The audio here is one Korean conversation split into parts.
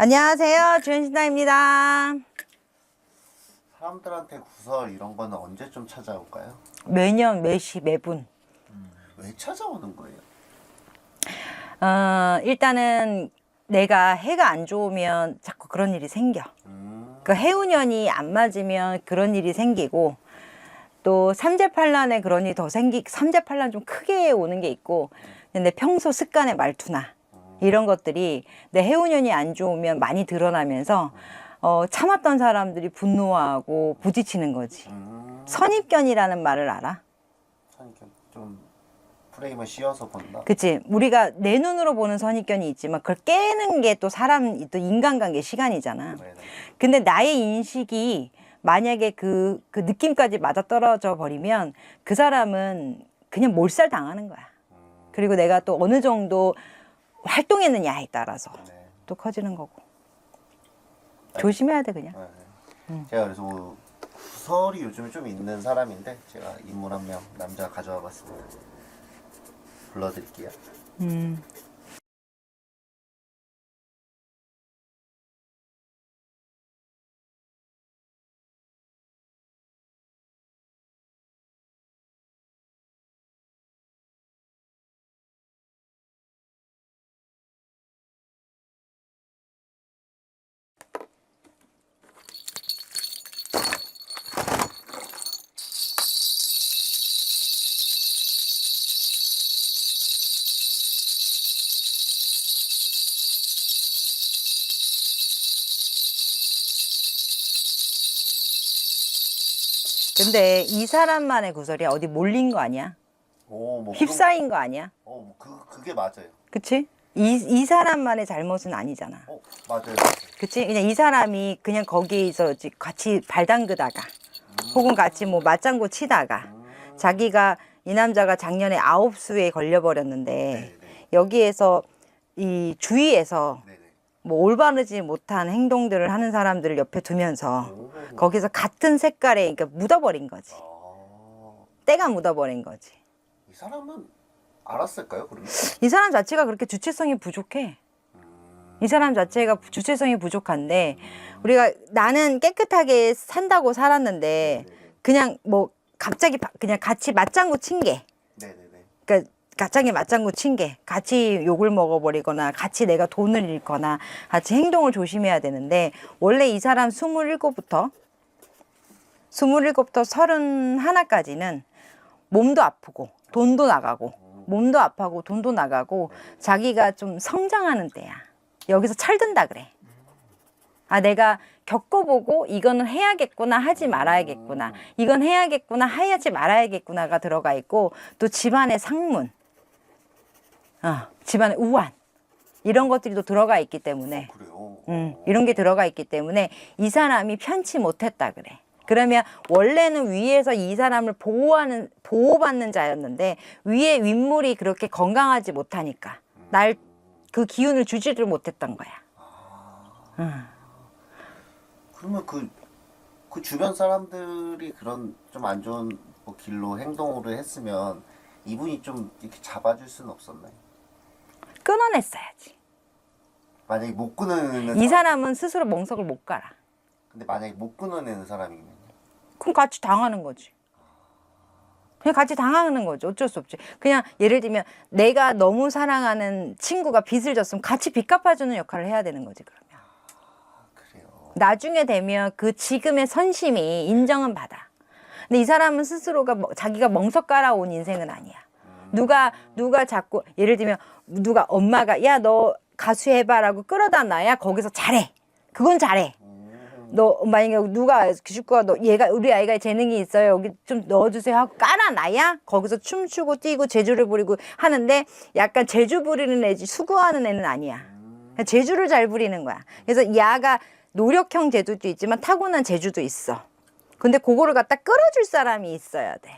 안녕하세요, 주현신다입니다. 사람들한테 구설 이런 거는 언제쯤 찾아올까요? 매년, 매시, 매분. 왜 찾아오는 거예요? 일단은 내가 해가 안 좋으면 자꾸 그런 일이 생겨. 그 해운년이 안 맞으면 그런 일이 생기고, 또 삼재팔란에 그런 일이 더 삼재팔란 좀 크게 오는 게 있고, 내 평소 습관의 말투나 이런 것들이 내 해운년이 안 좋으면 많이 드러나면서 참았던 사람들이 분노하고 부딪히는 거지. 선입견이라는 말을 알아? 좀 프레임을 씌워서 본다? 그치. 우리가 내 눈으로 보는 선입견이 있지만 그걸 깨는 게 또 사람, 또 인간관계 시간이잖아. 네네. 근데 나의 인식이 만약에 그 느낌까지 맞아떨어져 버리면 그 사람은 그냥 몰살 당하는 거야. 그리고 내가 또 어느 정도 활동했느냐에 따라서 네. 또 커지는 거고. 조심해야 돼, 그냥. 네. 제가 그래서 뭐 구설이 요즘에 좀 있는 사람인데 제가 인물 한 명 남자 가져와 봤습니다. 불러드릴게요. 근데 이 사람만의 구설이야. 어디 몰린 거 아니야? 뭐 휩싸인 거 아니야? 그게 맞아요. 그치? 이 사람만의 잘못은 아니잖아. 맞아요. 그치? 그냥 이 사람이 그냥 거기에서 같이 발 담그다가 혹은 같이 뭐 맞장구 치다가 자기가 이 남자가 작년에 9수에 걸려버렸는데 네네. 여기에서 이 주위에서 네네. 뭐 올바르지 못한 행동들을 하는 사람들을 옆에 두면서 거기서 같은 색깔에 그러니까 묻어버린 거지. 때가 묻어버린 거지. 이 사람은 알았을까요, 그러면? 이 사람 자체가 그렇게 주체성이 부족해. 이 사람 자체가 주체성이 부족한데 우리가 나는 깨끗하게 산다고 살았는데 그냥 뭐 갑자기 그냥 같이 맞장구 친 게, 네네네. 그러니까 갑자기 맞장구 친 게 같이 욕을 먹어버리거나 같이 내가 돈을 잃거나 같이 행동을 조심해야 되는데 원래 이 사람 27부터 31까지는 몸도 아프고 돈도 나가고 몸도 아파고 돈도 나가고 자기가 좀 성장하는 때야. 여기서 찰든다 그래. 아, 내가 겪어보고 이거는 해야겠구나 하지 말아야겠구나, 이건 해야겠구나 하지 말아야겠구나가 들어가 있고, 또 집안의 상문, 집안의 우환, 이런 것들이 또 들어가 있기 때문에 그래요? 이런 게 들어가 있기 때문에 이 사람이 편치 못했다 그래. 그러면 원래는 위에서 이 사람을 보호받는 자였는데 위에 윗물이 그렇게 건강하지 못하니까 날 그 기운을 주지를 못했던 거야. 그러면 그 주변 사람들이 그런 좀 안 좋은 뭐 길로 행동을 했으면 이분이 좀 이렇게 잡아줄 수는 없었나요? 끊어냈어야지. 만약에 못 끊어내는 이 사람은 스스로 멍석을 못 갈아. 근데 만약에 못 끊어내는 사람이면 그럼 같이 당하는 거지. 그냥 같이 당하는 거지. 어쩔 수 없지. 그냥 예를 들면 내가 너무 사랑하는 친구가 빚을 졌으면 같이 빚 갚아주는 역할을 해야 되는 거지, 그러면. 그래요. 나중에 되면 그 지금의 선심이 인정은 받아. 근데 이 사람은 스스로가 자기가 멍석 깔아온 인생은 아니야. 누가 자꾸 예를 들면 누가 엄마가 야, 너 가수 해봐라고 끌어다 놔야 거기서 잘해. 그건 잘해. 너 만약에 누가 기숙구가 너 얘가 우리 아이가 재능이 있어요, 여기 좀 넣어주세요 하고 깔아놔야 거기서 춤추고 뛰고 재주를 부리고 하는데, 약간 재주 부리는 애지 수고하는 애는 아니야. 재주를 잘 부리는 거야. 그래서 야가 노력형 재주도 있지만 타고난 재주도 있어. 근데 그거를 갖다 끌어줄 사람이 있어야 돼.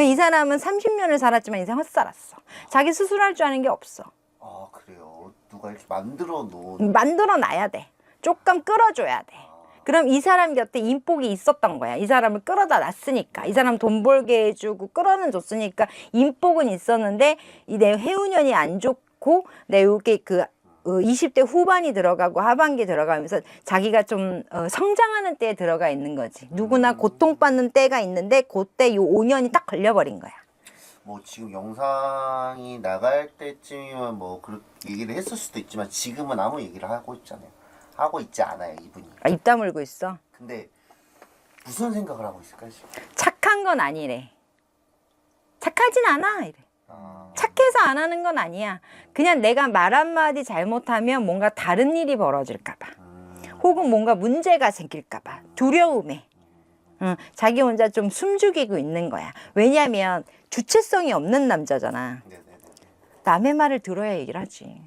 이 사람은 30년을 살았지만 인생 헛살았어. 자기 스스로 할 줄 아는 게 없어. 그래요. 누가 이렇게 만들어 놔야 돼. 조금 끌어줘야 돼. 그럼 이 사람 곁에 인복이 있었던 거야. 이 사람을 끌어다 놨으니까. 이 사람 돈 벌게 해주고 끌어는 줬으니까 인복은 있었는데 내 해운년이 안 좋고 내 요게 그 20대 후반이 들어가고 하반기 들어가면서 자기가 좀 성장하는 때에 들어가 있는 거지. 누구나 고통받는 때가 있는데 그때 요 5년이 딱 걸려버린 거야. 뭐 지금 영상이 나갈 때쯤이면 뭐 그렇게 얘기를 했을 수도 있지만 지금은 아무 얘기를 하고 있잖아요. 하고 있지 않아요, 이분이. 아, 입 다물고 있어. 근데 무슨 생각을 하고 있을까요, 지금? 착한 건 아니래. 착하진 않아 이래. 착해서 안 하는 건 아니야. 그냥 내가 말 한마디 잘못하면 뭔가 다른 일이 벌어질까 봐. 혹은 뭔가 문제가 생길까 봐. 두려움에. 자기 혼자 좀 숨죽이고 있는 거야. 왜냐하면 주체성이 없는 남자잖아. 네네네. 남의 말을 들어야 얘기를 하지.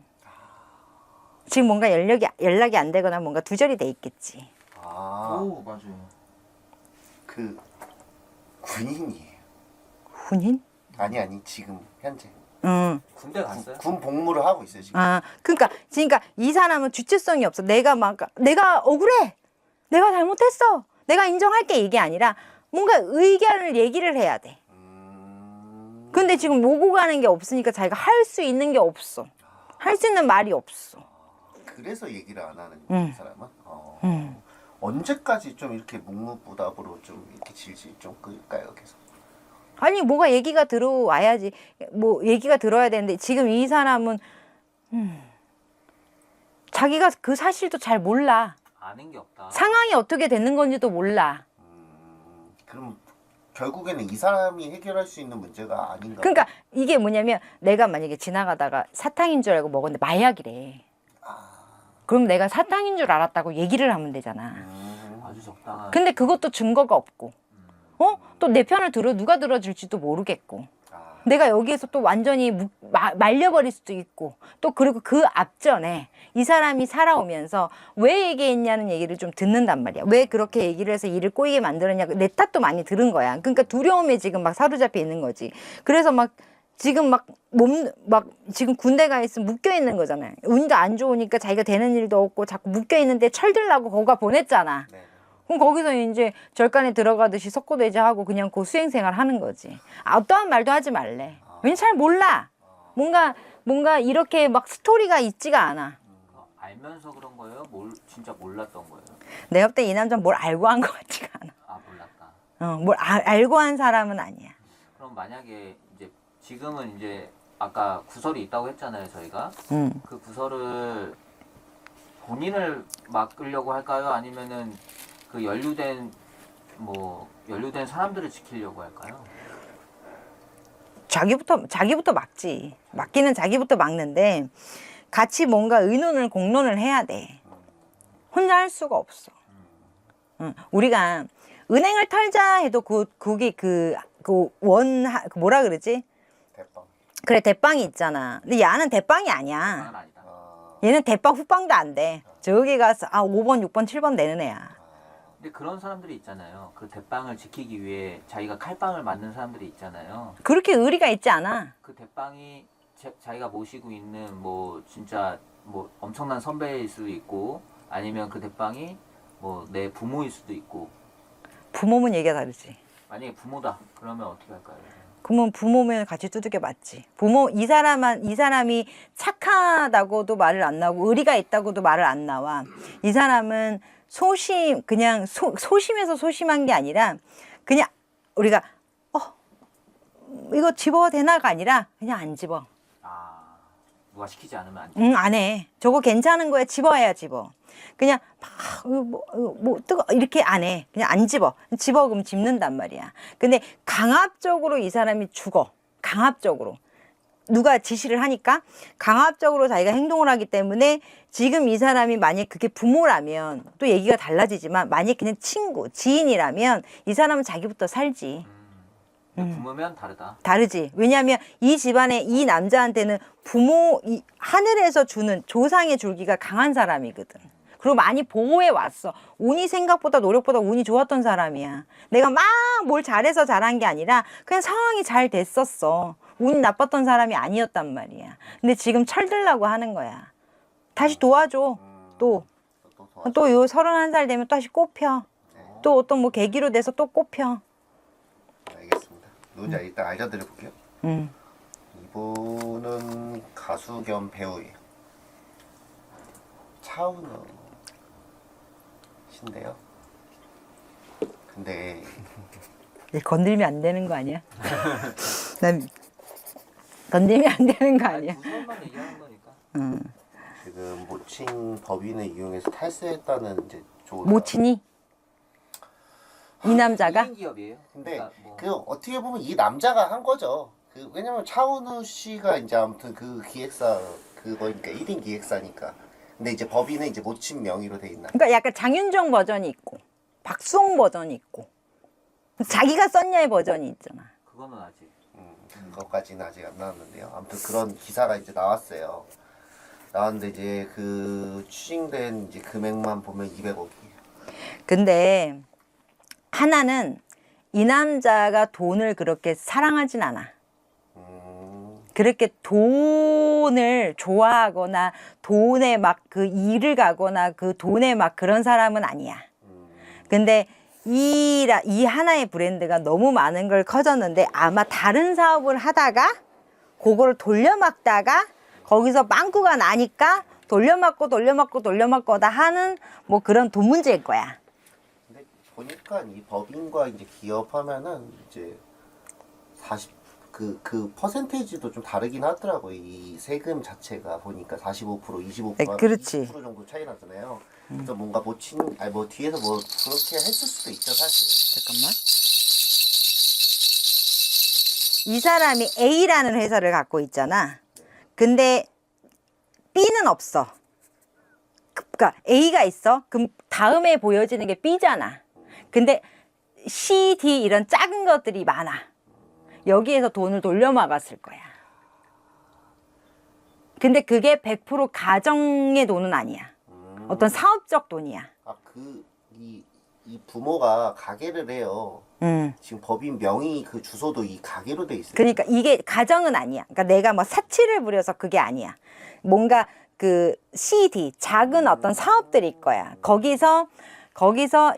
지금 뭔가 연락이 안 되거나 뭔가 두절이 돼 있겠지. 아, 오 맞아요. 그 군인이에요. 군인? 아니 지금 현재 응. 군대 갔어요? 군 복무를 하고 있어요 지금. 아, 그러니까 이 사람은 주체성이 없어. 내가 억울해. 내가 잘못했어. 내가 인정할게 이게 아니라 뭔가 의견을 얘기를 해야 돼. 근데 지금 오고 가는 게 없으니까 자기가 할 수 있는 게 없어. 할 수 있는 말이 없어. 그래서 얘기를 안 하는 응. 사람은. 응. 언제까지 좀 이렇게 묵묵부답으로 좀 이렇게 질질 좀 끌까요, 계속? 아니 뭐가 얘기가 들어와야지. 뭐 얘기가 들어야 되는데 지금 이 사람은 자기가 그 사실도 잘 몰라. 아는 게 없다. 상황이 어떻게 되는 건지도 몰라. 그럼 결국에는 이 사람이 해결할 수 있는 문제가 아닌가? 그러니까 이게 뭐냐면 내가 만약에 지나가다가 사탕인 줄 알고 먹었는데 마약이래. 그럼 내가 사탕인 줄 알았다고 얘기를 하면 되잖아. 아주 적당한. 근데 그것도 증거가 없고, 또 내 편을 누가 들어줄지도 모르겠고, 내가 여기에서 또 완전히 말려버릴 수도 있고, 또 그리고 그 앞전에 이 사람이 살아오면서 왜 얘기했냐는 얘기를 좀 듣는단 말이야. 왜 그렇게 얘기를 해서 일을 꼬이게 만들었냐고 내 탓도 많이 들은 거야. 그러니까 두려움에 지금 막 사로잡혀 있는 거지. 그래서 지금 지금 군대 가 있으면 묶여 있는 거잖아요. 운도 안 좋으니까 자기가 되는 일도 없고 자꾸 묶여 있는데 철들라고 거기가 보냈잖아. 네. 그럼 거기서 이제 절간에 들어가듯이 석고대죄하고 그냥 그 수행생활 하는 거지. 어떠한 말도 하지 말래. 왜냐면 잘 몰라. 뭔가 이렇게 막 스토리가 있지가 않아. 알면서 그런 거예요? 진짜 몰랐던 거예요? 내가 볼 때 이 남자는 뭘 알고 한 것 같지가 않아. 아 몰랐다. 뭘 알고 한 사람은 아니야. 그럼 만약에 이제 지금은 이제 아까 구설이 있다고 했잖아요, 저희가. 그 구설을 본인을 막으려고 할까요? 아니면은 그 연루된 사람들을 지키려고 할까요? 자기부터 막지. 막기는 자기부터 막는데 같이 뭔가 공론을 해야 돼. 혼자 할 수가 없어. 우리가 은행을 털자 해도 그게 뭐라 그러지? 대빵. 그래, 대빵이 있잖아. 근데 얘는 대빵이 아니야. 그건 아니다. 얘는 대빵 후빵도 안 돼. 저기 가서 5번, 6번, 7번 내는 애야. 근데 그런 사람들이 있잖아요. 그 대빵을 지키기 위해 자기가 칼빵을 맞는 사람들이 있잖아요. 그렇게 의리가 있지 않아. 그 대빵이 자기가 모시고 있는 진짜 엄청난 선배일 수도 있고 아니면 그 대빵이 내 부모일 수도 있고. 부모면 얘기가 다르지. 만약에 부모다 그러면 어떻게 할까요? 그러면 부모면 같이 두들겨 맞지. 이 사람이 착하다고도 말을 안 나오고 의리가 있다고도 말을 안 나와. 이 사람은 그냥 소심해서 소심한 게 아니라 그냥 우리가 이거 집어도 되나가 아니라 그냥 안 집어. 아, 누가 시키지 않으면 안 돼. 안 해. 저거 괜찮은 거야. 집어야 집어. 그냥 뜨거 이렇게 안 해. 그냥 안 집어. 집어 그럼 집는단 말이야. 근데 강압적으로 이 사람이 죽어. 강압적으로. 누가 지시를 하니까 강압적으로 자기가 행동을 하기 때문에 지금 이 사람이 만약 그게 부모라면 또 얘기가 달라지지만 만약 그냥 친구, 지인이라면 이 사람은 자기부터 살지. 근데 부모면 다르다. 다르지. 왜냐하면 이 집안에 이 남자한테는 하늘에서 주는 조상의 줄기가 강한 사람이거든. 그리고 많이 보호해 왔어. 운이 생각보다 노력보다 운이 좋았던 사람이야. 내가 막 뭘 잘해서 잘한 게 아니라 그냥 상황이 잘 됐었어. 운이 나빴던 사람이 아니었단 말이야. 근데 지금 철들라고 하는 거야. 다시 도와줘. 또 요 31살 되면 또 다시 꼽혀. 또 어떤 계기로 돼서 또 꼽혀. 알겠습니다. 누군지 일단 알려드려 볼게요. 이분은 가수 겸 배우예요. 차은우 신데요. 근데 건들면 안 되는 거 아니야? 난 건들면 안 되는 거 아니야? 구설만 얘기하는 거니까. 지금 모친 법인을 이용해서 탈세했다는 이제 조사. 모친이 이 남자가 1인 기업이에요. 근데 그러니까 뭐 그 어떻게 보면 이 남자가 한 거죠. 그 왜냐면 차은우 씨가 이제 아무튼 그 기획사 그거니까 1인 기획사니까. 근데 이제 법인은 이제 모친 명의로 돼 있나. 그러니까 약간 장윤정 버전이 있고 박수홍 버전이 있고 자기가 썼냐의 버전이 있잖아. 그거는 아직. 그것까지는 아직 안 나왔는데요. 아무튼 그런 기사가 이제 나왔어요. 나왔는데 이제 그 추징된 이제 금액만 보면 200억이에요. 근데 하나는 이 남자가 돈을 그렇게 사랑하진 않아. 그렇게 돈을 좋아하거나 돈에 막 그 일을 가거나 그 돈에 막 그런 사람은 아니야. 근데 이 하나의 브랜드가 너무 많은 걸 커졌는데 아마 다른 사업을 하다가 그거를 돌려막다가 거기서 빵꾸가 나니까 돌려막고다 하는 뭐 그런 돈 문제일 거야. 근데 보니까 이 법인과 이제 기업하면은 이제 40 그 퍼센테이지도 좀 다르긴 하더라고요. 이 세금 자체가 보니까 45%, 25%, 네, 그렇지. 20% 정도 차이 나잖아요. 그래서 뭔가 뭐 뒤에서 뭐 그렇게 했을 수도 있죠, 사실. 잠깐만. 이 사람이 A라는 회사를 갖고 있잖아. 근데 B는 없어. 그러니까 A가 있어. 그럼 다음에 보여지는 게 B잖아. 근데 C, D 이런 작은 것들이 많아. 여기에서 돈을 돌려막았을 거야. 근데 그게 100% 가정의 돈은 아니야. 어떤 사업적 돈이야. 아, 이 부모가 가게를 해요. 지금 법인 명의 그 주소도 이 가게로 돼 있어요. 그러니까 이게 가정은 아니야. 그러니까 내가 뭐 사치를 부려서 그게 아니야. 뭔가 그 CD 작은 어떤 사업들일 거야. 거기서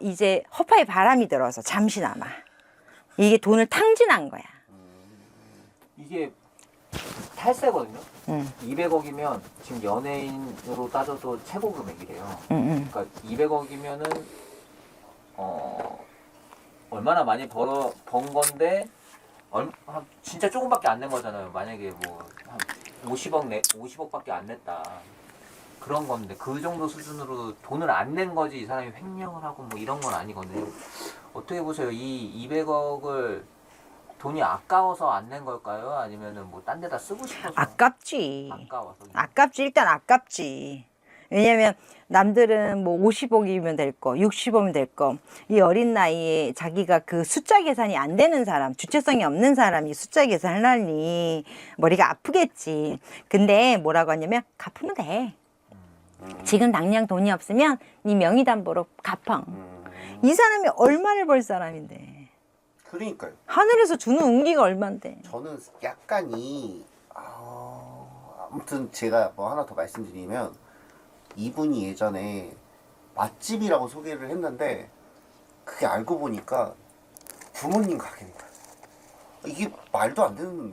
이제 허파에 바람이 들어서 잠시나마 이게 돈을 탕진한 거야. 이게 탈세거든요. 200억이면 지금 연예인으로 따져도 최고 금액이래요. 그러니까 200억이면은 얼마나 많이 번 건데 진짜 조금밖에 안 낸 거잖아요. 만약에 뭐 한 50억밖에 안 냈다. 그런 건데 그 정도 수준으로 돈을 안 낸 거지 이 사람이 횡령을 하고 뭐 이런 건 아니거든요. 어떻게 보세요? 이 200억을 돈이 아까워서 안 낸 걸까요? 아니면은 뭐 딴 데다 쓰고 싶어서? 아깝지. 아까워서. 아깝지. 일단 아깝지. 왜냐면 남들은 뭐 50억이면 될 거, 60억이면 될 거. 이 어린 나이에 자기가 그 숫자 계산이 안 되는 사람, 주체성이 없는 사람이 숫자 계산을 하니 머리가 아프겠지. 근데 뭐라고 하냐면 갚으면 돼. 지금 당장 돈이 없으면 네 명의담보로 갚아. 이 사람이 얼마를 벌 사람인데. 그러니까요. 하늘에서 주는 운기가 얼만데. 저는 약간 아무튼 제가 뭐 하나 더 말씀드리면 이분이 예전에 맛집이라고 소개를 했는데 그게 알고 보니까 부모님 가게니까 이게 말도 안 되는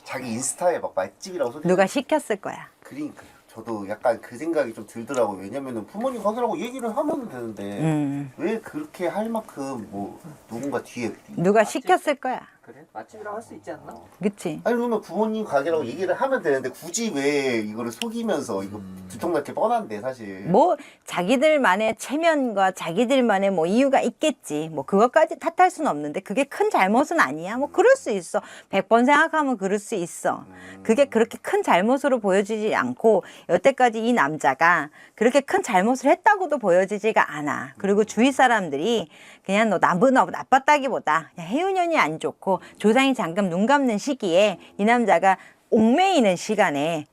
자기 인스타에 막 맛집이라고 소개. 누가 시켰을 거야. 그러니까요. 저도 약간 그 생각이 좀 들더라고요. 왜냐면은 부모님 가게라고 얘기를 하면 되는데 왜 그렇게 할 만큼 뭐 누군가 뒤에 누가 시켰을 거야. 그래? 맛집이라고 할 수 있지 않나? 그치? 아니 그러면 부모님 가게라고 얘기를 하면 되는데 굳이 왜 이거를 속이면서 이거 들통날게 뻔한데 사실. 뭐 자기들만의 체면과 자기들만의 뭐 이유가 있겠지. 뭐 그것까지 탓할 수는 없는데 그게 큰 잘못은 아니야. 뭐 그럴 수 있어. 100번 생각하면 그럴 수 있어. 그게 그렇게 큰 잘못으로 보여지지 않고 여태까지 이 남자가 그렇게 큰 잘못을 했다고도 보여지지가 않아. 그리고 주위 사람들이 그냥 너 나빴다기보다 그냥 해운년이 안 좋고 조상이 잠깐 눈 감는 시기에 이 남자가 옥매이는 시간에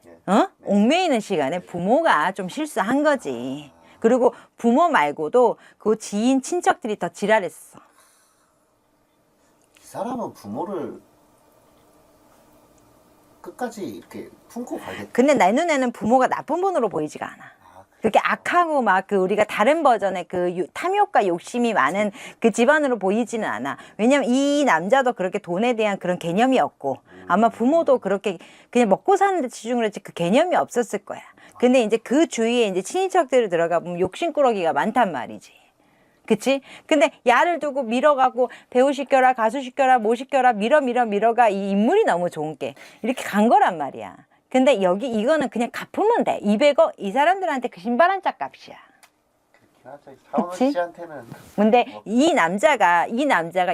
옥매이는 시간에 부모가 좀 실수한 거지. 그리고 부모 말고도 그 지인 친척들이 더 지랄했어. 이 사람은 부모를 끝까지 이렇게 품고 가겠다. 근데 내 눈에는 부모가 나쁜 분으로 보이지가 않아. 아 그렇게 악하고 막 그 우리가 다른 버전의 그 탐욕과 욕심이 많은 그 집안으로 보이지는 않아. 왜냐면 이 남자도 그렇게 돈에 대한 그런 개념이 없고 아마 부모도 그렇게 그냥 먹고 사는 데 치중을 했지 그 개념이 없었을 거야. 근데 이제 그 주위에 이제 친인척들을 들어가 보면 욕심꾸러기가 많단 말이지. 그치? 근데 야를 두고 밀어가고 배우 시켜라, 가수 시켜라, 뭐 시켜라, 밀어가 이 인물이 너무 좋은 게 이렇게 간 거란 말이야. 근데 여기 이거는 그냥 갚으면 돼. 200억 이 사람들한테 그 신발 한 짝 값이야. 그렇긴 하죠. 차은우 그치? 씨한테는 근데 이 남자가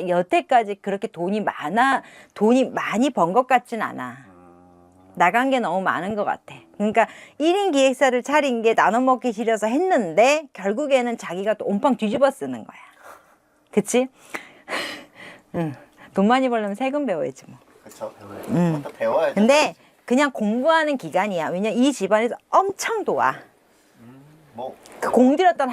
여태까지 그렇게 돈이 많이 번 것 같진 않아. 나간 게 너무 많은 것 같아. 그러니까 1인 기획사를 차린 게 나눠 먹기 싫어서 했는데 결국에는 자기가 또 온팡 뒤집어 쓰는 거야. 그치? 응. 돈 많이 벌려면 세금 배워야지 뭐. 그렇죠. 배워야죠. 배워야죠. 근데 그냥 공부하는 기간이야. 왜냐 이 집안에서 엄청 도와. 뭐 그 공들였던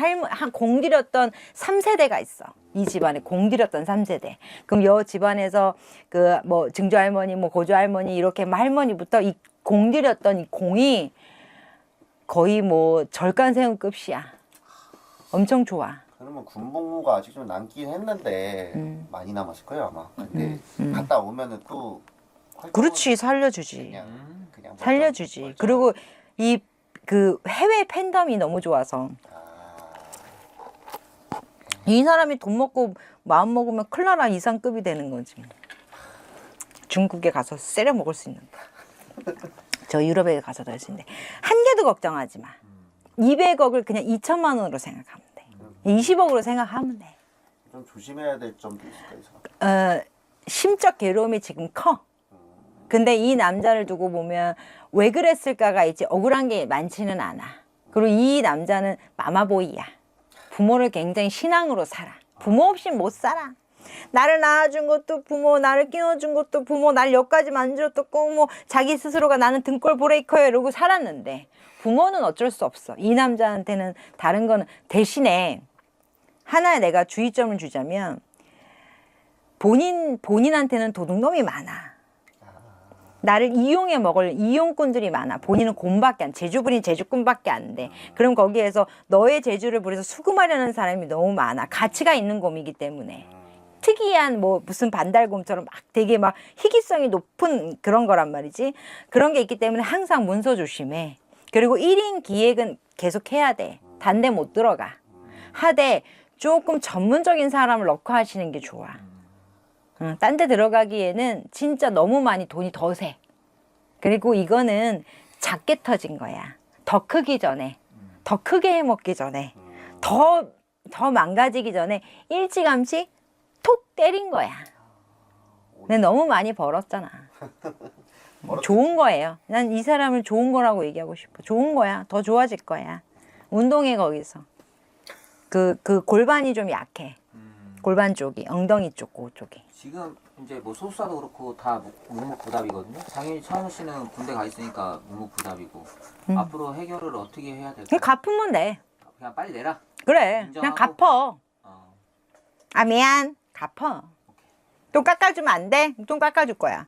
공들였던 3세대가 있어. 이 집안에 공들였던 3세대. 그럼 여 집안에서 그 뭐 증조 할머니, 뭐 고조 할머니 이렇게 뭐 할머니부터 이 공들였던 이 공이 거의 뭐 절간세운급이야. 엄청 좋아. 그러면 군복무가 아직 좀 남긴 했는데 많이 남았을 거예요 아마. 근데 갔다 오면은 또 그렇지, 살려주지. 그냥 살려주지. 멀쩡. 그리고 이 그 해외 팬덤이 너무 좋아서 이 사람이 돈 먹고 마음 먹으면 클라라 이상급이 되는 거지. 중국에 가서 세려 먹을 수 있는. 저 유럽에 가서도 할 수 있는데 한 개도 걱정하지 마. 200억을 그냥 2천만 원으로 생각하면 돼. 20억으로 생각하면 돼. 좀 조심해야 될 점도 있을까요? 이 사람? 심적 괴로움이 지금 커. 근데 이 남자를 두고 보면 왜 그랬을까가 이제 억울한 게 많지는 않아. 그리고 이 남자는 마마보이야. 부모를 굉장히 신앙으로 살아. 부모 없이 못 살아. 나를 낳아준 것도 부모, 나를 끼워준 것도 부모, 날 여기까지 만들었던 뭐 자기 스스로가 나는 등골 브레이커야 이러고 살았는데 부모는 어쩔 수 없어. 이 남자한테는 다른 거는 대신에 하나 내가 주의점을 주자면 본인한테는 도둑놈이 많아. 나를 이용해 먹을 이용꾼들이 많아. 본인은 곰밖에 제주분이 제주꾼밖에 안 돼. 그럼 거기에서 너의 제주를 부려서 수금하려는 사람이 너무 많아. 가치가 있는 곰이기 때문에. 특이한 뭐 무슨 반달곰처럼 막 되게 막 희귀성이 높은 그런 거란 말이지. 그런 게 있기 때문에 항상 문서 조심해. 그리고 1인 기획은 계속 해야 돼. 단데 못 들어가. 하되 조금 전문적인 사람을 넣고 하시는 게 좋아. 딴 데 들어가기에는 진짜 너무 많이 돈이 더 새. 그리고 이거는 작게 터진 거야. 더 크기 전에, 더 크게 해먹기 전에, 더 망가지기 전에 일찌감치 톡 때린 거야. 근데 너무 많이 벌었잖아. 좋은 거예요. 난 이 사람을 좋은 거라고 얘기하고 싶어. 좋은 거야. 더 좋아질 거야. 운동해 거기서. 그 골반이 좀 약해. 골반 쪽이, 엉덩이 쪽, 그 쪽이. 지금 이제 뭐 소수사도 그렇고 다 묵묵부답이거든요. 당연히 차은우 씨는 군대 가 있으니까 묵묵부답이고 앞으로 해결을 어떻게 해야 될까요? 그냥 갚으면 돼. 그냥 빨리 내라. 그래. 인정하고. 그냥 갚어. 어. 아, 미안. 갚어. 또 깎아주면 안 돼? 또 깎아줄 거야.